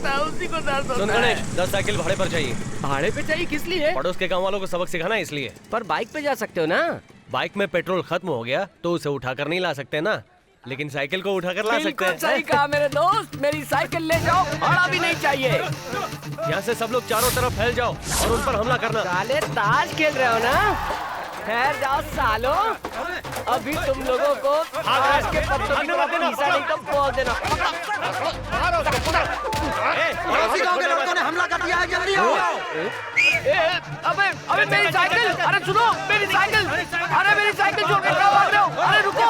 होता है, उसी को दर्द सुन होता है। गणेश, 10 साइकिल भाड़े पर चाहिए। भाड़े पे चाहिए किस लिए? पड़ोस के गांव वालों को सबक सिखाना है इसलिए। पर बाइक पे जा सकते हो ना? बाइक में पेट्रोल खत्म हो गया तो उसे उठाकर नहीं ला सकते ना, लेकिन साइकिल को उठाकर ला सकते बिल्कुल हैं। सही कहा मेरे दोस्त, मेरी साइकिल ले जाओ, भाड़ा भी नहीं चाहिए। यहाँ से सब लोग चारों तरफ फैल जाओ और उन पर हमला करना। साले ताश खेल रहे हो ना? ठहर जाओ सालों, अभी तुम लोगों को आज के पत्तों की तरफ पीसा नहीं तो बोल देना। पड़ोसी गांव के लड़कों ने हमला कर दिया है, जल्दी आओ। अबे मेरी साइकिल, अरे सुनो मेरी साइकिल, अरे मेरी साइकिल छोड़ के कहाँ भाग रहे हो? अरे रुको,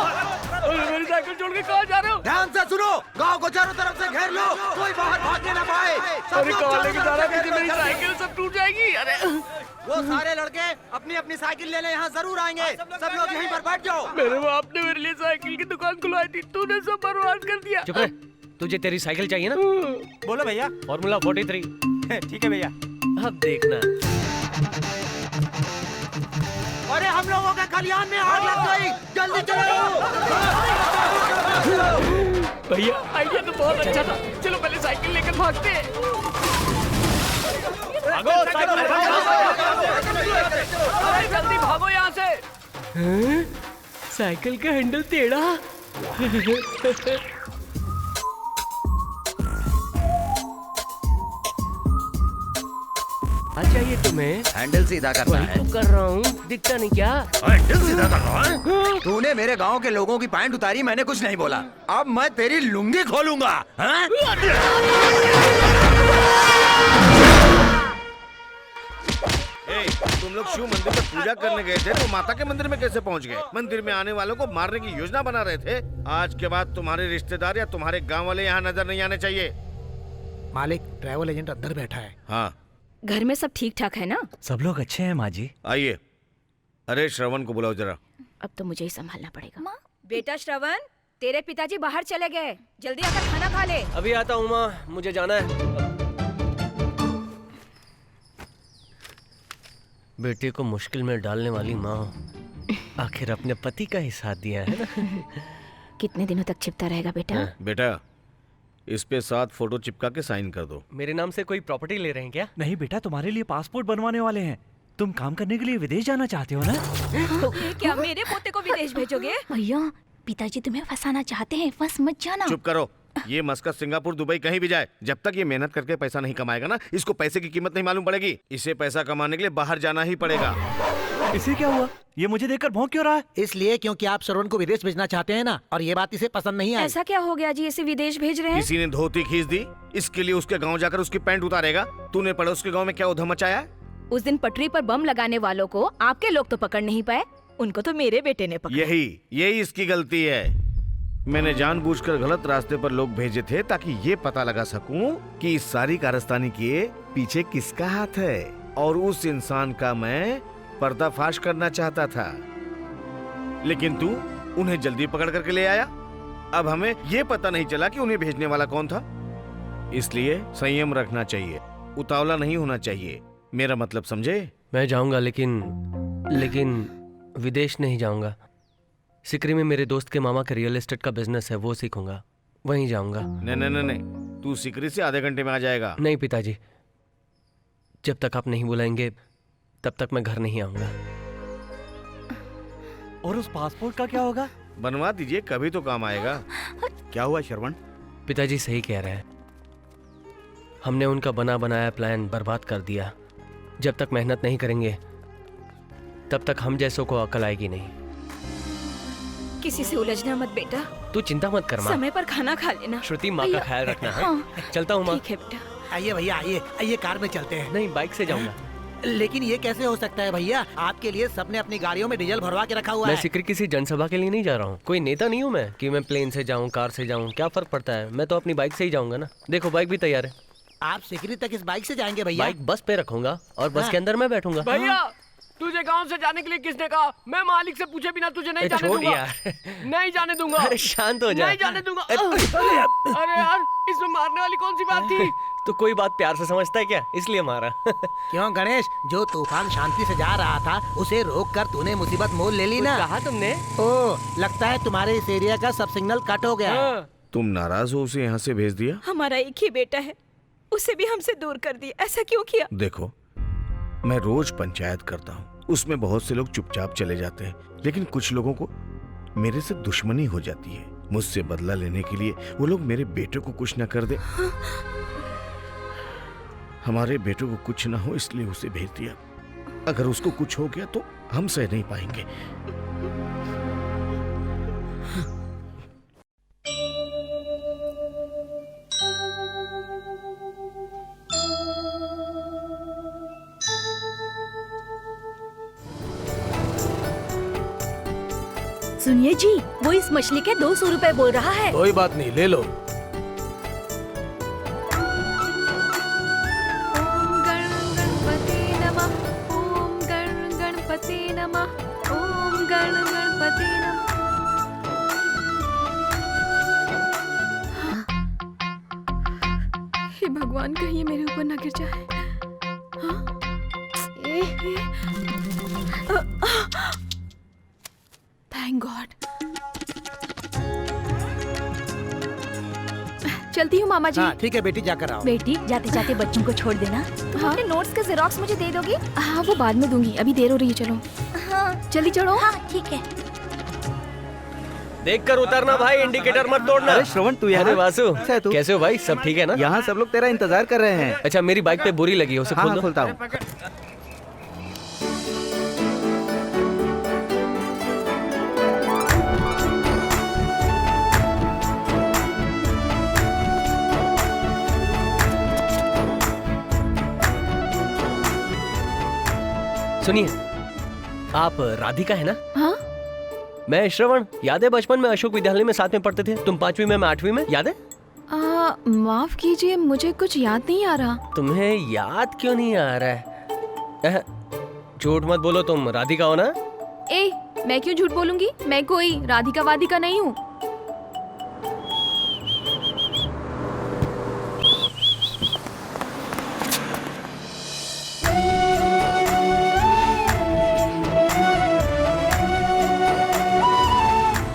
अरे मेरी साइकिल छोड़ के कहाँ जा रहे हो? ध्यान से सुनो, गांव को चारों तरफ से घेर लो, कोई बाहर भागने ना पाए। अरे कहाँ लेके जा रहा है? मेरी साइकिल सब टूट जाएगी। अरे वो सारे लड़के अपनी अपनी साइकिल लेने यहाँ जरूर आएंगे, सब लोग यहीं पर बैठ जाओ। मेरे बाप ने मेरे लिए साइकिल की दुकान खुलवाई थी, तूने सब बर्बाद कर दिया। चुप रहे, तुझे तेरी साइकिल चाहिए ना? बोलो भैया। फॉर्मूला 43। ठीक है भैया। अब देखना। अरे हम लोगों के खलिहान में आग लग गई, जल्दी चलो। भैया आइडिया तो बहुत अच्छा था, चलो पहले साइकिल लेकर भागते हैं। भागो, साइकिल अरे जल्दी भागो यहाँ से। साइकिल का हैंडल टेढ़ा। अच्छा ये तुम्हें हैंडल सीधा करना वही तो कर रहा हूँ, दिखता नहीं क्या? हैंडल सीधा कर रहा है? तूने मेरे गांव के लोगों की पैंट उतारी, मैंने कुछ नहीं बोला। अब मैं तेरी लुंगी खोलूंगा। हाँ? तुम लोग शिव मंदिर में पूजा करने गए थे तो माता के मंदिर में कैसे पहुंच गए? मंदिर में आने वालों को मारने की योजना बना रहे थे। आज के बाद तुम्हारे रिश्तेदार या तुम्हारे गांव वाले यहाँ नजर नहीं आने चाहिए। मालिक, ट्रैवल एजेंट अंदर बैठा है। हाँ, घर में सब ठीक ठाक है ना? सब लोग अच्छे हैं माँ जी। आइए। अरे श्रवण को बुलाओ जरा। अब तो मुझे ही संभालना पड़ेगा। माँ, बेटा श्रवण, तेरे पिताजी बाहर चले गए, जल्दी आकर खाना खा ले। अभी आता हूँ माँ, मुझे जाना है। बेटे को मुश्किल में डालने वाली माँ आखिर अपने पति का ही साथ दिया है ना। कितने दिनों तक छिपता रहेगा बेटा? बेटा, इस पे 7 फोटो चिपका के साइन कर दो। मेरे नाम से कोई प्रॉपर्टी ले रहे हैं क्या? नहीं बेटा, तुम्हारे लिए पासपोर्ट बनवाने वाले हैं। तुम काम करने के लिए विदेश जाना चाहते हो ना? क्या मेरे पोते को विदेश भेजोगे? भैया, पिताजी तुम्हें फंसाना चाहते हैं, फंस मत जाना। चुप करो। ये मस्कत, सिंगापुर, दुबई कहीं भी जाए, जब तक ये मेहनत करके पैसा नहीं कमाएगा ना, इसको पैसे की कीमत नहीं मालूम पड़ेगी। इसे पैसा कमाने के लिए बाहर जाना ही पड़ेगा। इसे क्या हुआ? ये मुझे देखकर भौंक क्यों रहा है? इसलिए क्योंकि आप श्रवण को विदेश भेजना चाहते हैं ना, और ये बात इसे पसंद नहीं आई। ऐसा क्या हो गया जी, इसे विदेश भेज रहे हैं? किसी ने धोती खींच दी, इसके लिए उसके गांव जाकर उसकी पैंट उतारेगा। तूने पड़ोस के गांव में क्या उधम मचाया है? उस दिन पटरी पर बम लगाने वालों को आपके लोग तो पकड़ नहीं पाए, उनको तो मेरे बेटे ने पकड़ा। यही इसकी गलती है। मैंने जानबूझकर गलत रास्ते पर लोग भेजे थे ताकि ये पता लगा सकूं कि इस सारी कारस्तानी के पीछे किसका हाथ है, और उस इंसान का मैं पर्दाफाश करना चाहता था। लेकिन तू उन्हें जल्दी पकड़ करके ले आया। अब हमें ये पता नहीं चला कि उन्हें भेजने वाला कौन था। इसलिए संयम रखना चाहिए, उतावला नहीं होना चाहिए। मेरा मतलब समझे? मैं जाऊंगा, लेकिन विदेश नहीं जाऊंगा। सिकरी में मेरे दोस्त के मामा का रियल एस्टेट का बिजनेस है, वो सीखूंगा, वहीं जाऊंगा। नहीं, तू सिकरी से आधे घंटे में आ जाएगा। नहीं पिताजी, जब तक आप नहीं बुलाएंगे तब तक मैं घर नहीं आऊंगा। और उस पासपोर्ट का क्या होगा? बनवा दीजिए, कभी तो काम आएगा। क्या हुआ श्रवण? पिताजी सही कह रहे हैं, हमने उनका बना बनाया प्लान बर्बाद कर दिया। जब तक मेहनत नहीं करेंगे तब तक हम जैसों को अकल आएगी नहीं। किसी से उलझना मत बेटा, तू चिंता मत कर माँ। समय पर खाना खा लेना। श्रुति, माँ का ख्याल रखना है। हाँ। चलता हूँ माँ। ठीक है बेटा। आइए भैया, आइए आइए, कार में चलते हैं। नहीं, बाइक से जाऊंगा। लेकिन ये कैसे हो सकता है भैया? आपके लिए सबने अपनी गाड़ियों में डीजल भरवा के रखा हुआ मैं है। सिकरी किसी जनसभा के लिए नहीं जा रहा हूँ। कोई नेता नहीं हूँ मैं कि मैं प्लेन से जाऊँ, कार से जाऊँ, क्या फर्क पड़ता है। मैं तो अपनी बाइक से ही जाऊंगा ना। देखो बाइक भी तैयार है। आप सिकरी तक इस बाइक से जाएंगे भैया? बाइक बस पे रखूंगा और बस हाँ। के अंदर मैं बैठूंगा। भैया, तुझे गांव से जाने के लिए किसने कहा? मैं मालिक से पूछे बिना तुझे नहीं जाने छोड़ दूंगा। यार। नहीं जाने दूंगा। अरे शांत हो जा। नहीं जाने दूंगा। अरे यार, इसमें मारने वाली कौन सी बात थी? तो कोई बात प्यार से समझता है क्या, इसलिए मारा। क्यों गणेश, जो तूफान शांति से जा रहा था उसे रोक कर तूने मुसीबत मोल ले ली ना? कहा तुमने? ओ, लगता है तुम्हारे इस एरिया का सब सिग्नल कट हो गया है। तुम नाराज हो उसे यहाँ से भेज दिया? हमारा एक ही बेटा है, उसे भी हमसे दूर कर दिया। ऐसा क्यों किया? देखो, मैं रोज पंचायत करता हूँ, उसमें बहुत से लोग चुपचाप चले जाते हैं, लेकिन कुछ लोगों को मेरे से दुश्मनी हो जाती है। मुझसे बदला लेने के लिए वो लोग मेरे बेटे को कुछ न कर दे। हमारे बेटे को कुछ ना हो इसलिए उसे भेज दिया। अगर उसको कुछ हो गया तो हम सह नहीं पाएंगे। सुनिए जी, वो इस मछली के 200 रुपए बोल रहा है। कोई बात नहीं, ले लो। ओम गणपति नमः, ओम गणपति नमः, ओम गणपति नमः। हे भगवान, कहीं ये मेरे ऊपर ना गिर जाए। Thank God. चलती हूँ मामा जी। हाँ ठीक है बेटी, जाकर आओ। बेटी, जाते जाते बच्चों को छोड़ देना। हाँ? अपने नोट्स के जेरोक्स मुझे दे दोगी? हाँ, वो बाद में दूंगी, अभी देर हो रही है। चलो। हाँ जल्दी चढ़ो। हाँ ठीक है। देखकर उतरना भाई, इंडिकेटर मत तोड़ना। अरे श्रवण, तू यहाँ? अरे वासु, अच्छा है तू? कैसे हो भाई? सब ठीक है ना? यहाँ सब लोग तेरा इंतजार कर रहे हैं। अच्छा, मेरी बाइक पे बोरी लगी है, उसे खोल हाँ दो। खोलता हूँ। सुनिए, आप राधिका है ना? हाँ? मैं श्रवण। याद है बचपन में अशोक विद्यालय में साथ में पढ़ते थे? तुम 5वीं में, मैं 8वीं में, याद है? माफ कीजिए, मुझे कुछ याद नहीं आ रहा। तुम्हें याद क्यों नहीं आ रहा है? झूठ मत बोलो, तुम राधिका हो ना? ए, मैं क्यों झूठ बोलूंगी? मैं कोई राधिका वादिका नहीं हूँ।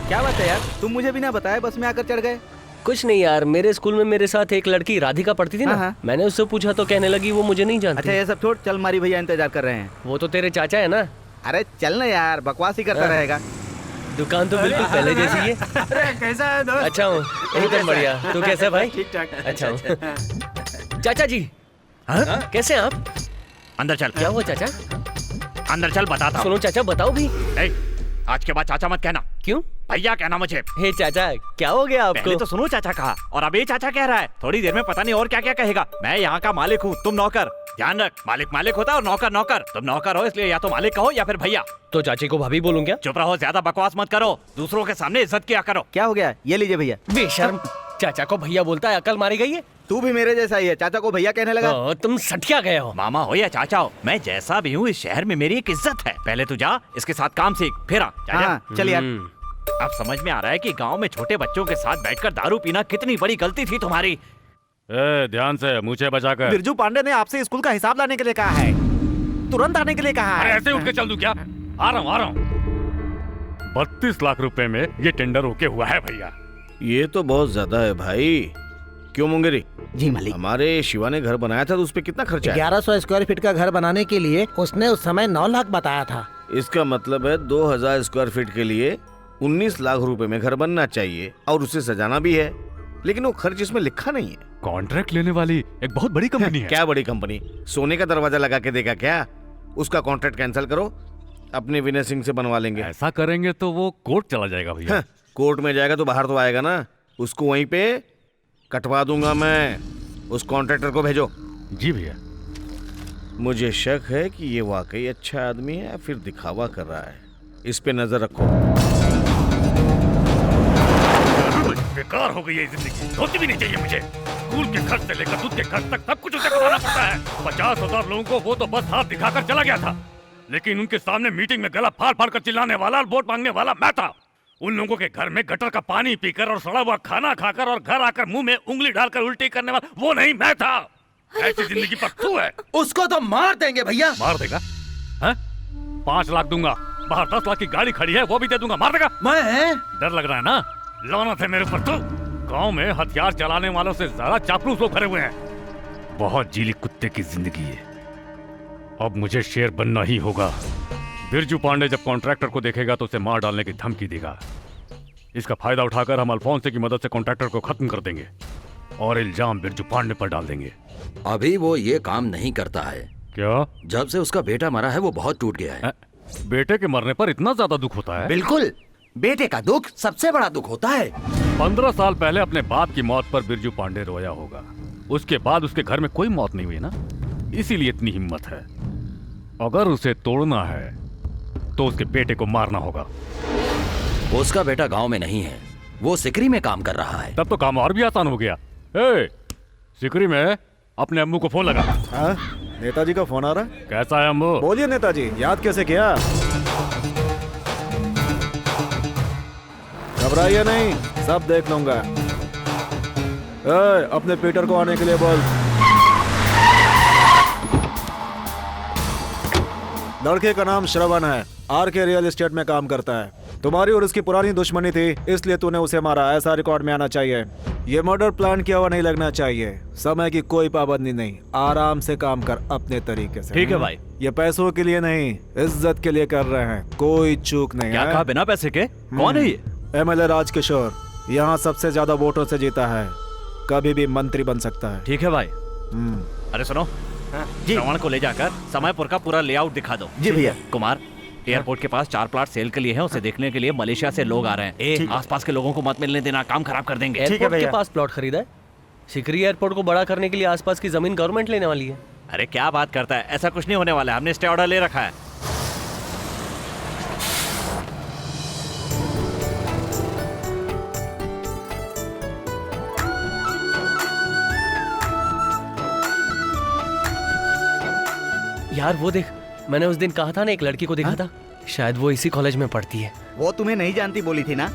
क्या बात है यार, तुम मुझे बिना बताए बस में आकर चढ़ गए? कुछ नहीं यार, मेरे स्कूल में मेरे साथ एक लड़की राधिका पढ़ती थी ना। हाँ। मैंने उससे पूछा तो कहने लगी वो मुझे नहीं जानती। अच्छा ये सब छोड़, चल, मारी भैया इंतजार कर रहे हैं। वो तो तेरे चाचा है ना? अरे चल ना यार, बकवास ही करता रहेगा। दुकान तो बिल्कुल पहले जैसी है। कैसा है दोस्त? अच्छा हूँ, एकदम बढ़िया। तू कैसा है भाई? ठीक ठाक। अच्छा हूँ। चाचा जी, कैसे हैं आप? अंदर चल। क्या हुआ चाचा? अंदर चल, बताता हूँ। सुनो चाचा, बताओ भी। आज के बाद चाचा मत कहना। क्यों? भैया कहना मुझे। हे चाचा, क्या हो गया आपको? पहले तो सुनो चाचा कहा, और अब ये चाचा कह रहा है। थोड़ी देर में पता नहीं और क्या क्या कहेगा। मैं यहाँ का मालिक हूँ, तुम नौकर। ध्यान रख, मालिक मालिक होता है और नौकर नौकर। तुम नौकर हो इसलिए या तो मालिक कहो या फिर भैया। तो चाची को भाभी बोलूं क्या? चुप रहो, ज्यादा बकवास मत करो। दूसरों के सामने इज्जत किया करो। क्या हो गया? ये लीजिए भैया। बेशर्म, चाचा को भैया बोलता है, अकल मारी गई है। तू भी मेरे जैसा ही है, चाचा को भैया कहने लगा। तुम सठिया गए हो। मामा हो या चाचा हो, मैं जैसा भी हूँ इस शहर में मेरी एक इज्जत है। पहले तू जा, इसके साथ काम सीख, फिर आ। जा, जा। हाँ चल यार। अब समझ में आ रहा है कि गांव में छोटे बच्चों के साथ बैठकर दारू पीना कितनी बड़ी गलती थी तुम्हारी। ध्यान से, मुझे बचाकर। बिरजू पांडे ने आपसे स्कूल का हिसाब लाने के लिए कहा है, तुरंत आने के लिए कहा है। ऐसे उठ के चल दूं क्या? आ रहा हूँ। 32 लाख रुपए में ये टेंडर ओके हुआ है भैया। ये तो बहुत ज्यादा है भाई। क्यों मुंगेरी? जी मालिक। हमारे शिवा ने घर बनाया था तो उस पे कितना खर्चा है? 1100 स्क्वायर फीट का घर बनाने के लिए उसने उस समय 9 लाख बताया था। इसका मतलब है 2000 स्क्वायर फीट के लिए 19 लाख रुपए में घर बनना चाहिए और उसे सजाना भी है, लेकिन वो खर्च इसमें लिखा नहीं है। कॉन्ट्रैक्ट लेने वाली एक बहुत बड़ी कंपनी है। क्या बड़ी कंपनी? सोने का दरवाजा लगा के देगा क्या? उसका कॉन्ट्रैक्ट कैंसिल करो, अपने विनय सिंह से बनवा लेंगे। ऐसा करेंगे तो वो कोर्ट चला जाएगा भैया। कोर्ट में जाएगा तो बाहर तो आएगा ना, उसको वहीं पे कटवा दूंगा मैं। उस कॉन्ट्रैक्टर को भेजो। जी भैया। मुझे शक है कि ये वाकई अच्छा आदमी है या फिर दिखावा कर रहा है। इस पे नजर रखो। बेकार हो गई है जिंदगी, होती भी नहीं चाहिए मुझे। स्कूल के खर्च से लेकर दूध के खर्च तक सब कुछ उसे करवाना पड़ता है। 50,000 लोगों को वो तो बस हाथ दिखाकर चला गया था, लेकिन उनके सामने मीटिंग में गला फाड़ फाड़ कर चिल्लाने वाला और वोट मांगने वाला मैं था। उन लोगों के घर में गटर का पानी पीकर और सड़ा हुआ खाना खाकर और घर आकर मुंह में उंगली डालकर उल्टी करने वाला वो नहीं मैं था। ऐसी जिंदगी पर तू है। उसको तो मार देंगे भैया। मार देगा? 5 लाख दूंगा, बाहर 10 लाख की गाड़ी खड़ी है वो भी दे दूंगा। मार देगा? मैं डर लग रहा है ना? लानत है मेरे ऊपर। तो गांव में हथियार चलाने वालों से ज्यादा चापलूस लोग भरे हुए हैं। बहुत जीली कुत्ते की जिंदगी है। अब मुझे शेर बनना ही होगा। बिरजू पांडे जब कॉन्ट्रैक्टर को देखेगा तो उसे मार डालने की धमकी देगा। इसका फायदा उठाकर हम अल्फोंसे की मदद से कॉन्ट्रैक्टर को खत्म कर देंगे और इल्जाम बिरजू पांडे पर डाल देंगे। अभी वो ये काम नहीं करता है। क्या? जब से उसका बेटा मरा है वो बहुत टूट गया है। बेटे के मरने पर इतना ज्यादा दुख होता है? बिल्कुल, बेटे का दुख सबसे बड़ा दुख होता है। 15 साल पहले अपने बाप की मौत पर बिरजू पांडे रोया होगा। उसके बाद उसके घर में कोई मौत नहीं हुई ना, इसीलिए इतनी हिम्मत है। अगर उसे तोड़ना है तो उसके बेटे को मारना होगा। उसका बेटा गांव में नहीं है, वो सिकरी में काम कर रहा है। तब तो काम और भी आसान हो गया। सिकरी में अपने अम्मू को फोन लगा। नेताजी का फोन आ रहा है। कैसा है अम्मू? बोलिए नेताजी, याद कैसे किया? घबराइए नहीं, सब देख लूंगा। अपने पीटर को आने के लिए बोल। लड़के का नाम श्रवण है, आर के रियल एस्टेट में काम करता है। तुम्हारी और उसकी पुरानी दुश्मनी थी, इसलिए तूने उसे मारा, ऐसा रिकॉर्ड में आना चाहिए। ये मर्डर प्लान किया हुआ नहीं लगना चाहिए। समय की कोई पाबंदी नहीं, आराम से काम कर अपने तरीके से। ठीक है भाई। ये पैसों के लिए नहीं, इज्जत के लिए कर रहे हैं, कोई चूक नहीं। क्या कहा बिना पैसे के? कौन है ये? MLA राजकिशोर, यहाँ सबसे ज्यादा वोटों से जीता है, कभी भी मंत्री बन सकता है। ठीक है भाई। अरे सुनो, श्रवण को ले जाकर समयपुर का पूरा लेआउट दिखा दो। जी भैया। कुमार, एयरपोर्ट के पास 4 प्लाट सेल के लिए हैं, उसे देखने के लिए मलेशिया से लोग आ रहे हैं। आसपास के लोगों को मत मिलने देना, काम खराब कर देंगे। एयरपोर्ट के पास प्लॉट खरीदा है? सिकरी एयरपोर्ट को बड़ा करने के लिए आसपास की जमीन गवर्नमेंट लेने वाली है। अरे क्या बात करता है, ऐसा कुछ नहीं होने वाला है, हमने स्टे ऑर्डर ले रखा है। यार वो देख, मैंने उस दिन कहा था ना एक लड़की को देखा था, शायद वो इसी कॉलेज में पढ़ती है। वो तुम्हें नहीं जानती बोली थी ना?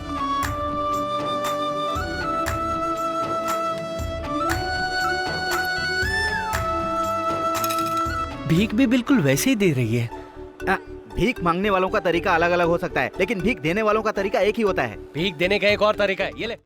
भीख भी बिल्कुल वैसे ही दे रही है। भीख मांगने वालों का तरीका अलग अलग हो सकता है, लेकिन भीख देने वालों का तरीका एक ही होता है। भीख देने का एक और तरीका है, ये ले।